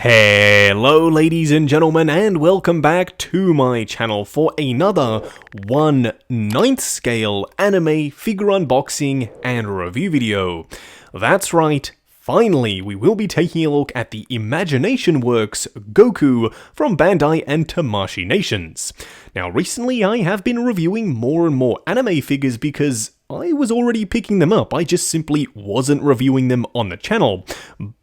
Hello ladies and gentlemen, and welcome back to my channel for another 1/9 scale anime figure unboxing and review video. That's right, finally we will be taking a look at the Imagination Works Goku from Bandai and Tamashii Nations. Now recently I have been reviewing more and more anime figures because I was already picking them up, I just simply wasn't reviewing them on the channel.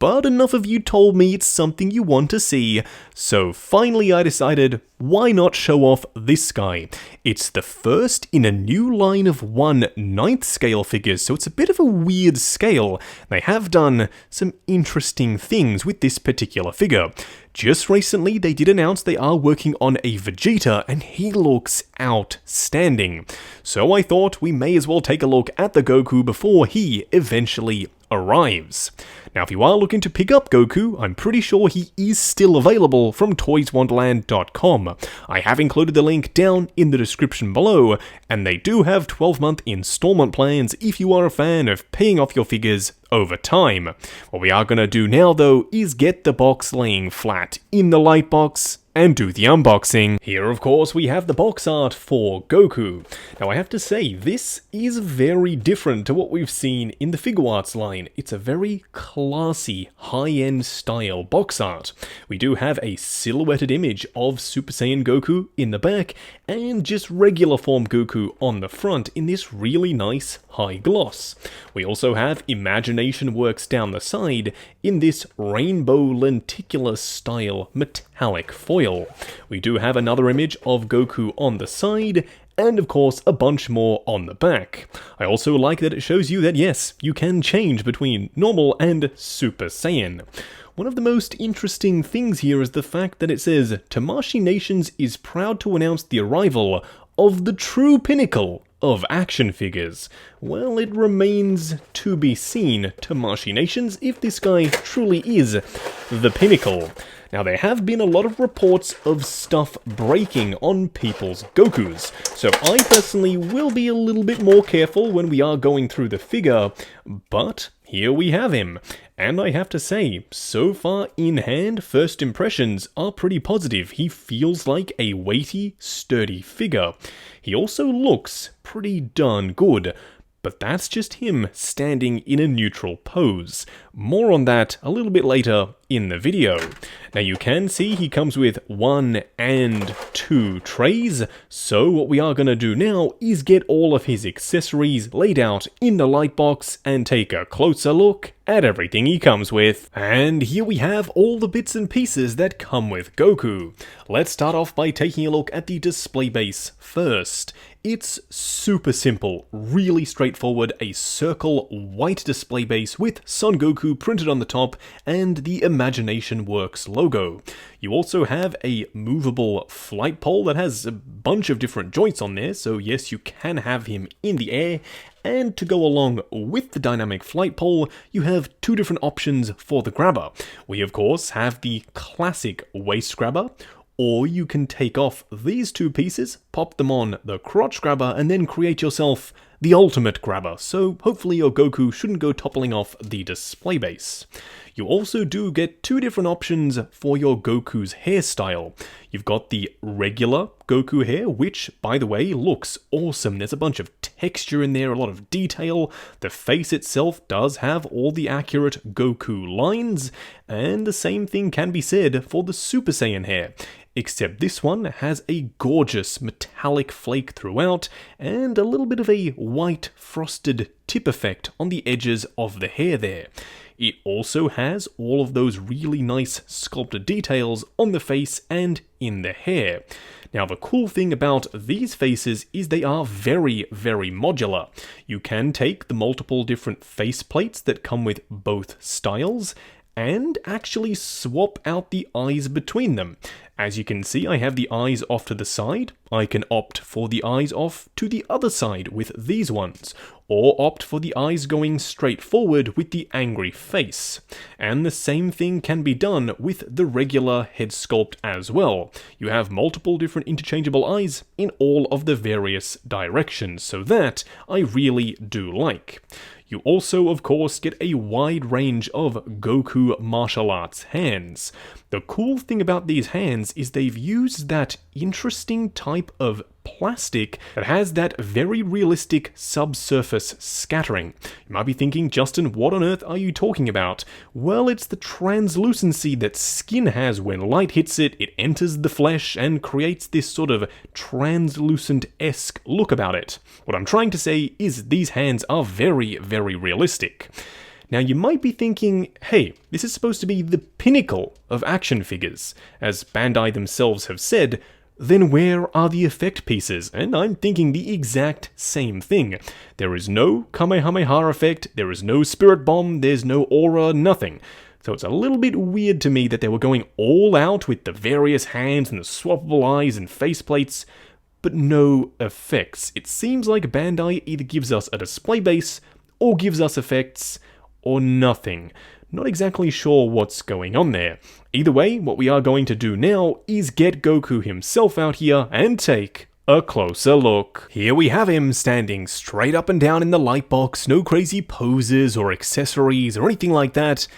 But enough of you told me it's something you want to see, so finally I decided, why not show off this guy? It's the first in a new line of 1/9 scale figures, so it's a bit of a weird scale. They have done some interesting things with this particular figure. Just recently, they did announce they are working on a Vegeta, and he looks outstanding. So I thought we may as well take a look at the Goku before he eventually arrives. Now, if you are looking to pick up Goku, I'm pretty sure he is still available from toyswonderland.com. I have included the link down in the description below, and they do have 12-month installment plans if you are a fan of paying off your figures over time. What we are going to do now, though, is get the box laying flat in the light box and do the unboxing. Here, of course, we have the box art for Goku. Now, I have to say, this is very different to what we've seen in the Figure Arts line. It's a very classy, high-end style box art. We do have a silhouetted image of Super Saiyan Goku in the back, and just regular form Goku on the front in this really nice high gloss. We also have Imagination Works down the side in this rainbow lenticular style metallic foil. We do have another image of Goku on the side, and of course a bunch more on the back. I also like that it shows you that yes, you can change between normal and Super Saiyan. One of the most interesting things here is the fact that it says, Tamashii Nations is proud to announce the arrival of the true pinnacle of action figures. Well, it remains to be seen, Tamashii Nations, if this guy truly is the pinnacle. Now, there have been a lot of reports of stuff breaking on people's Gokus, so I personally will be a little bit more careful when we are going through the figure, but here we have him. And I have to say, so far in hand, first impressions are pretty positive. He feels like a weighty, sturdy figure. He also looks pretty darn good, but that's just him standing in a neutral pose. More on that a little bit later in the video. Now you can see he comes with 1 and 2 trays, so what we are going to do now is get all of his accessories laid out in the light box and take a closer look at everything he comes with. And here we have all the bits and pieces that come with Goku. Let's start off by taking a look at the display base first. It's super simple, really straightforward, a circle white display base with Son Goku printed on the top and the Imagination Works logo. You also have a movable flight pole that has a bunch of different joints on there, so yes, you can have him in the air. And to go along with the dynamic flight pole, you have 2 different options for the grabber. We of course have the classic waist grabber, or you can take off these 2 pieces, pop them on the crotch grabber, and then create yourself the ultimate grabber, so hopefully your Goku shouldn't go toppling off the display base. You also do get 2 different options for your Goku's hairstyle. You've got the regular Goku hair, which, by the way, looks awesome. There's a bunch of texture in there, a lot of detail. The face itself does have all the accurate Goku lines, and the same thing can be said for the Super Saiyan hair. Except this one has a gorgeous metallic flake throughout, and a little bit of a white frosted tip effect on the edges of the hair there. It also has all of those really nice sculpted details on the face and in the hair. Now, the cool thing about these faces is they are very, very modular. You can take the multiple different face plates that come with both styles and actually swap out the eyes between them. As you can see, I have the eyes off to the side. I can opt for the eyes off to the other side with these ones, or opt for the eyes going straight forward with the angry face. And the same thing can be done with the regular head sculpt as well. You have multiple different interchangeable eyes in all of the various directions, so that I really do like. You also, of course, get a wide range of Goku martial arts hands. The cool thing about these hands is they've used that interesting type of plastic that has that very realistic subsurface scattering. You might be thinking, Justin, what on earth are you talking about? Well, it's the translucency that skin has when light hits it, it enters the flesh and creates this sort of translucent-esque look about it. What I'm trying to say is these hands are very, very realistic. Now you might be thinking, hey, this is supposed to be the pinnacle of action figures. As Bandai themselves have said, then where are the effect pieces? And I'm thinking the exact same thing. There is no Kamehameha effect, there is no Spirit Bomb, there's no aura, nothing. So it's a little bit weird to me that they were going all out with the various hands and the swappable eyes and faceplates, but no effects. It seems like Bandai either gives us a display base, or gives us effects, or nothing. Not exactly sure what's going on there. Either way, what we are going to do now is get Goku himself out here and take a closer look. Here we have him standing straight up and down in the light box, no crazy poses or accessories or anything like that.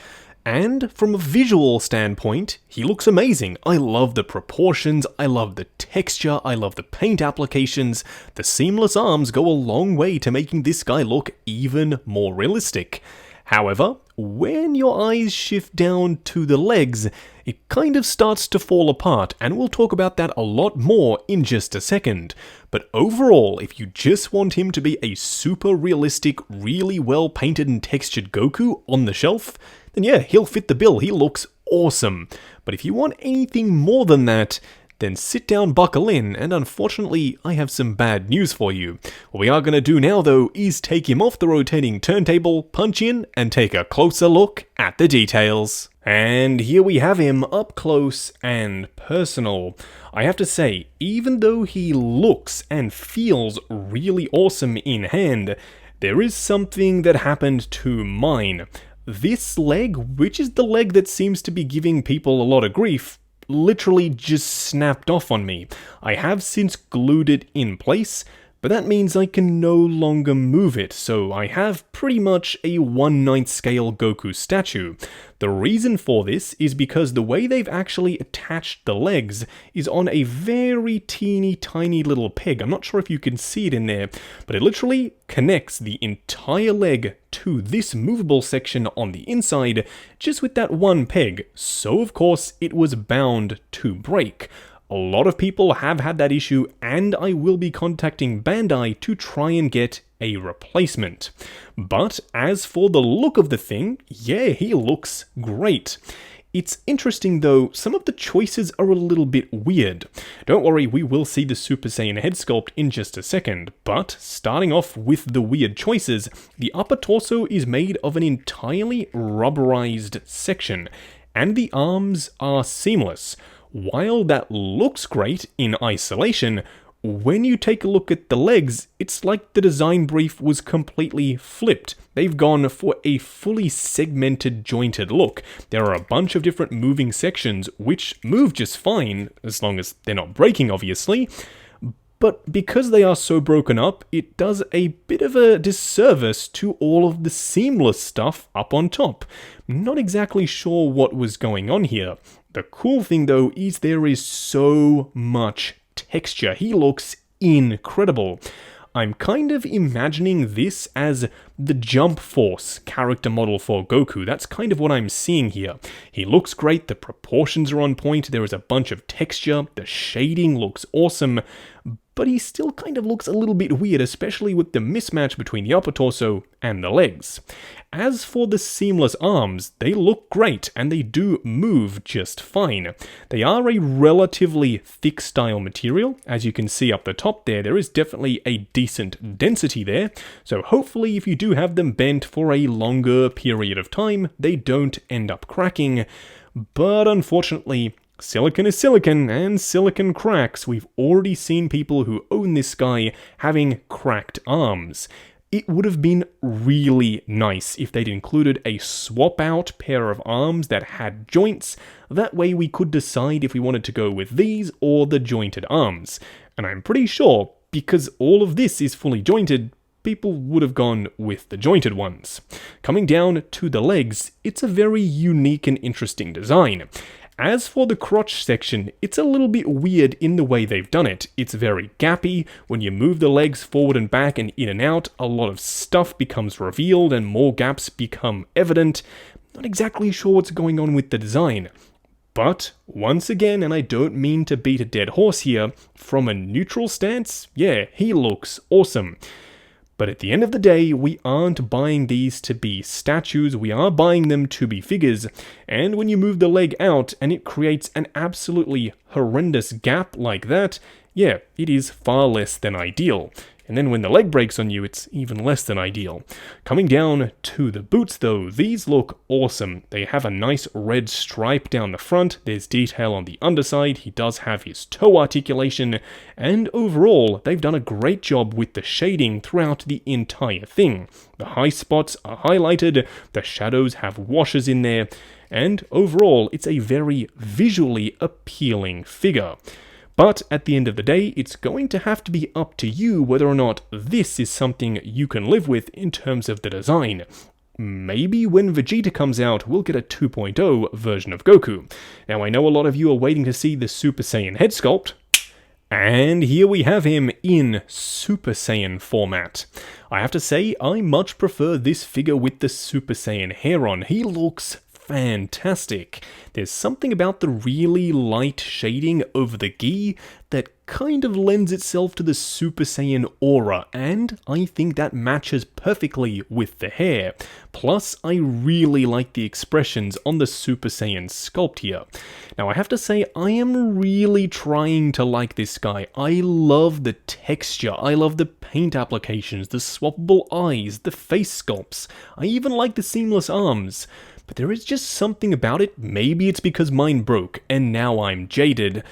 And from a visual standpoint, he looks amazing. I love the proportions, I love the texture, I love the paint applications. The seamless arms go a long way to making this guy look even more realistic. However, when your eyes shift down to the legs, it kind of starts to fall apart, and we'll talk about that a lot more in just a second. But overall, if you just want him to be a super realistic, really well painted and textured Goku on the shelf, then yeah, he'll fit the bill, he looks awesome. But if you want anything more than that, then sit down, buckle in, and unfortunately, I have some bad news for you. What we are going to do now, though, is take him off the rotating turntable, punch in, and take a closer look at the details. And here we have him up close and personal. I have to say, even though he looks and feels really awesome in hand, there is something that happened to mine. This leg, which is the leg that seems to be giving people a lot of grief, literally just snapped off on me. I have since glued it in place, but that means I can no longer move it, so I have pretty much a 1/9 scale Goku statue. The reason for this is because the way they've actually attached the legs is on a very teeny tiny little peg. I'm not sure if you can see it in there, but it literally connects the entire leg to this movable section on the inside just with that one peg, so of course it was bound to break. A lot of people have had that issue, and I will be contacting Bandai to try and get a replacement. But as for the look of the thing, yeah, he looks great. It's interesting though, some of the choices are a little bit weird. Don't worry, we will see the Super Saiyan head sculpt in just a second, but starting off with the weird choices, the upper torso is made of an entirely rubberized section, and the arms are seamless. While that looks great in isolation, when you take a look at the legs, it's like the design brief was completely flipped. They've gone for a fully segmented, jointed look. There are a bunch of different moving sections, which move just fine, as long as they're not breaking, obviously. But because they are so broken up, it does a bit of a disservice to all of the seamless stuff up on top. Not exactly sure what was going on here. The cool thing though is there is so much texture. He looks incredible. I'm kind of imagining this as the Jump Force character model for Goku. That's kind of what I'm seeing here. He looks great, the proportions are on point, there is a bunch of texture, the shading looks awesome, but he still kind of looks a little bit weird, especially with the mismatch between the upper torso and the legs. As for the seamless arms, they look great and they do move just fine. They are a relatively thick style material. As you can see up the top there is definitely a decent density there, so hopefully if you do have them bent for a longer period of time, they don't end up cracking. But unfortunately, silicon is silicon, and silicon cracks. We've already seen people who own this guy having cracked arms. It would have been really nice if they'd included a swap-out pair of arms that had joints. That way we could decide if we wanted to go with these or the jointed arms. And I'm pretty sure, because all of this is fully jointed, people would have gone with the jointed ones. Coming down to the legs, it's a very unique and interesting design. As for the crotch section, it's a little bit weird in the way they've done it. It's very gappy. When you move the legs forward and back and in and out, a lot of stuff becomes revealed and more gaps become evident. Not exactly sure what's going on with the design. But, once again, and I don't mean to beat a dead horse here, from a neutral stance, yeah, he looks awesome. But at the end of the day, we aren't buying these to be statues, we are buying them to be figures, and when you move the leg out and it creates an absolutely horrendous gap like that, yeah, it is far less than ideal. And then when the leg breaks on you, it's even less than ideal. Coming down to the boots though, these look awesome. They have a nice red stripe down the front, there's detail on the underside, he does have his toe articulation, and overall, they've done a great job with the shading throughout the entire thing. The high spots are highlighted, the shadows have washes in there, and overall, it's a very visually appealing figure. But at the end of the day, it's going to have to be up to you whether or not this is something you can live with in terms of the design. Maybe when Vegeta comes out, we'll get a 2.0 version of Goku. Now I know a lot of you are waiting to see the Super Saiyan head sculpt, and here we have him in Super Saiyan format. I have to say, I much prefer this figure with the Super Saiyan hair on. He looks fantastic. There's something about the really light shading over the gi that kind of lends itself to the Super Saiyan aura, and I think that matches perfectly with the hair. Plus, I really like the expressions on the Super Saiyan sculpt here. Now, I have to say, I am really trying to like this guy. I love the texture, I love the paint applications, the swappable eyes, the face sculpts. I even like the seamless arms. But there is just something about it, maybe it's because mine broke, and now I'm jaded.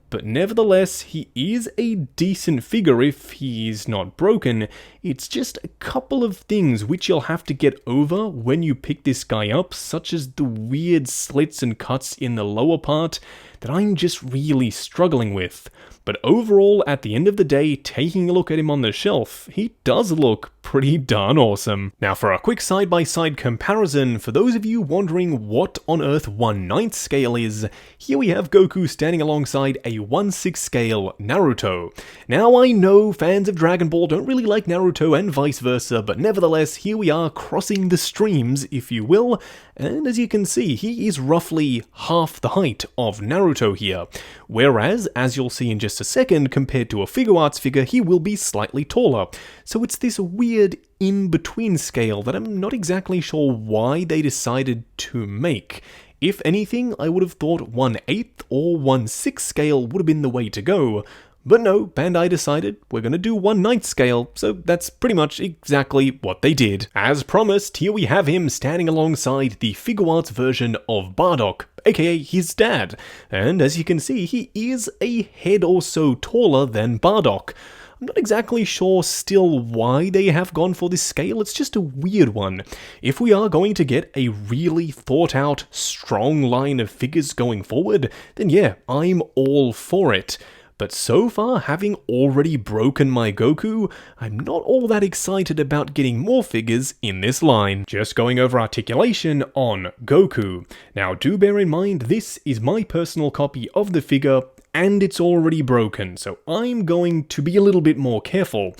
But nevertheless, he is a decent figure if he's not broken. It's just a couple of things which you'll have to get over when you pick this guy up, such as the weird slits and cuts in the lower part that I'm just really struggling with. But overall, at the end of the day, taking a look at him on the shelf, he does look pretty darn awesome. Now for a quick side-by-side comparison, for those of you wondering what on earth 1/9 scale is, here we have Goku standing alongside a 1/6 scale Naruto. Now I know fans of Dragon Ball don't really like Naruto and vice versa, but nevertheless, here we are crossing the streams, if you will, and as you can see, he is roughly half the height of Naruto here. Whereas, as you'll see in just a second, compared to a Figuarts figure, he will be slightly taller. So it's this weird in-between scale that I'm not exactly sure why they decided to make. If anything, I would have thought 1/8 or 1/6 scale would have been the way to go. But no, Bandai decided we're going to do 1/9 scale, so that's pretty much exactly what they did. As promised, here we have him standing alongside the Figuarts version of Bardock, aka his dad, and as you can see, he is a head or so taller than Bardock. I'm not exactly sure still why they have gone for this scale, it's just a weird one. If we are going to get a really thought out, strong line of figures going forward, then yeah, I'm all for it. But so far, having already broken my Goku, I'm not all that excited about getting more figures in this line. Just going over articulation on Goku. Now do bear in mind, this is my personal copy of the figure, and it's already broken, so I'm going to be a little bit more careful.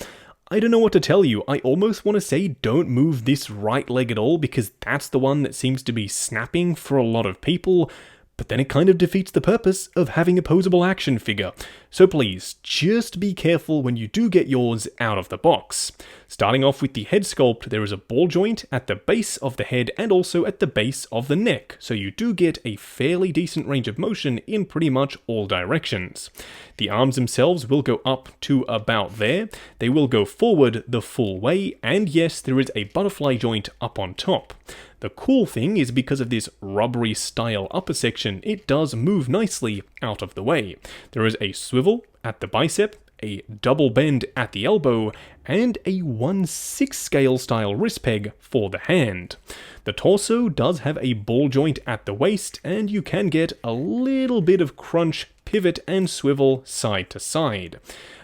I don't know what to tell you, I almost want to say don't move this right leg at all, because that's the one that seems to be snapping for a lot of people. But then it kind of defeats the purpose of having a posable action figure. So please, just be careful when you do get yours out of the box. Starting off with the head sculpt, there is a ball joint at the base of the head and also at the base of the neck, so you do get a fairly decent range of motion in pretty much all directions. The arms themselves will go up to about there, they will go forward the full way, and yes, there is a butterfly joint up on top. The cool thing is because of this rubbery style upper section, it does move nicely out of the way. There is a swivel at the bicep, a double bend at the elbow, and a 1/6 scale style wrist peg for the hand. The torso does have a ball joint at the waist, and you can get a little bit of crunch, pivot, and swivel side to side.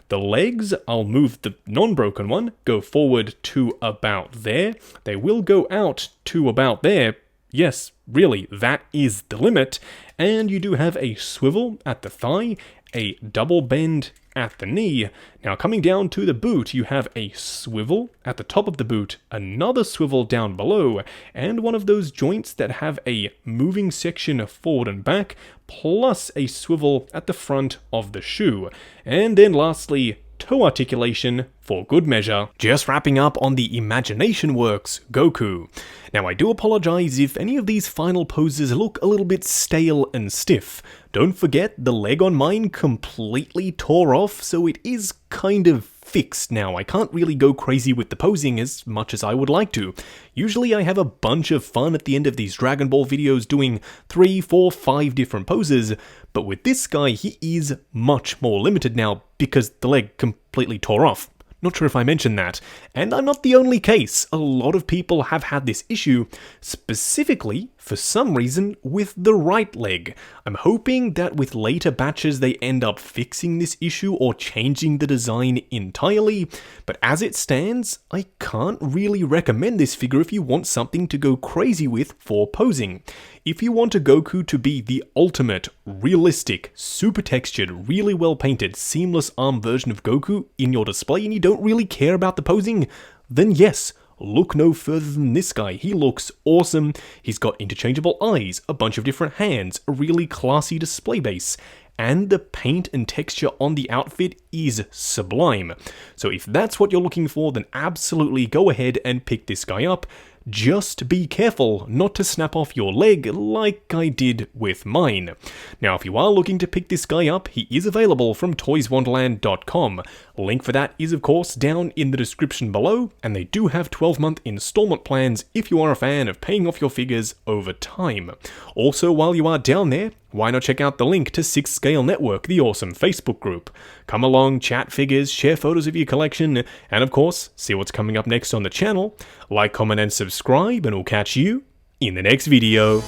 The The legs, I'll move the non-broken one, go forward to about there. They will go out to about there. Yes, really, that is the limit. And you do have a swivel at the thigh, a double bend at the knee. Now coming down to the boot, you have a swivel at the top of the boot, another swivel down below, and one of those joints that have a moving section forward and back, plus a swivel at the front of the shoe. And then lastly, toe articulation for good measure. Just wrapping up on the Imagination Works Goku. Now I do apologize if any of these final poses look a little bit stale and stiff. Don't forget the leg on mine completely tore off, so it is kind of fixed now. I can't really go crazy with the posing as much as I would like to. Usually I have a bunch of fun at the end of these Dragon Ball videos doing 3, 4, 5 different poses, but with this guy he is much more limited now because the leg completely tore off. Not sure if I mentioned that. And I'm not the only case. A lot of people have had this issue, specifically, for some reason, with the right leg. I'm hoping that with later batches they end up fixing this issue or changing the design entirely, but as it stands, I can't really recommend this figure if you want something to go crazy with for posing. If you want a Goku to be the ultimate, realistic, super textured, really well painted, seamless arm version of Goku in your display and you don't really care about the posing, then yes, look no further than this guy. He looks awesome. He's got interchangeable eyes, a bunch of different hands, a really classy display base, and the paint and texture on the outfit is sublime. So if that's what you're looking for, then absolutely go ahead and pick this guy up. Just be careful not to snap off your leg like I did with mine. Now, if you are looking to pick this guy up, he is available from toyswonderland.com. Link for that is, of course, down in the description below, and they do have 12-month installment plans if you are a fan of paying off your figures over time. Also, while you are down there, why not check out the link to 6 Scale Network, the awesome Facebook group. Come along, chat figures, share photos of your collection, and of course, see what's coming up next on the channel. Like, comment, and subscribe, and we'll catch you in the next video.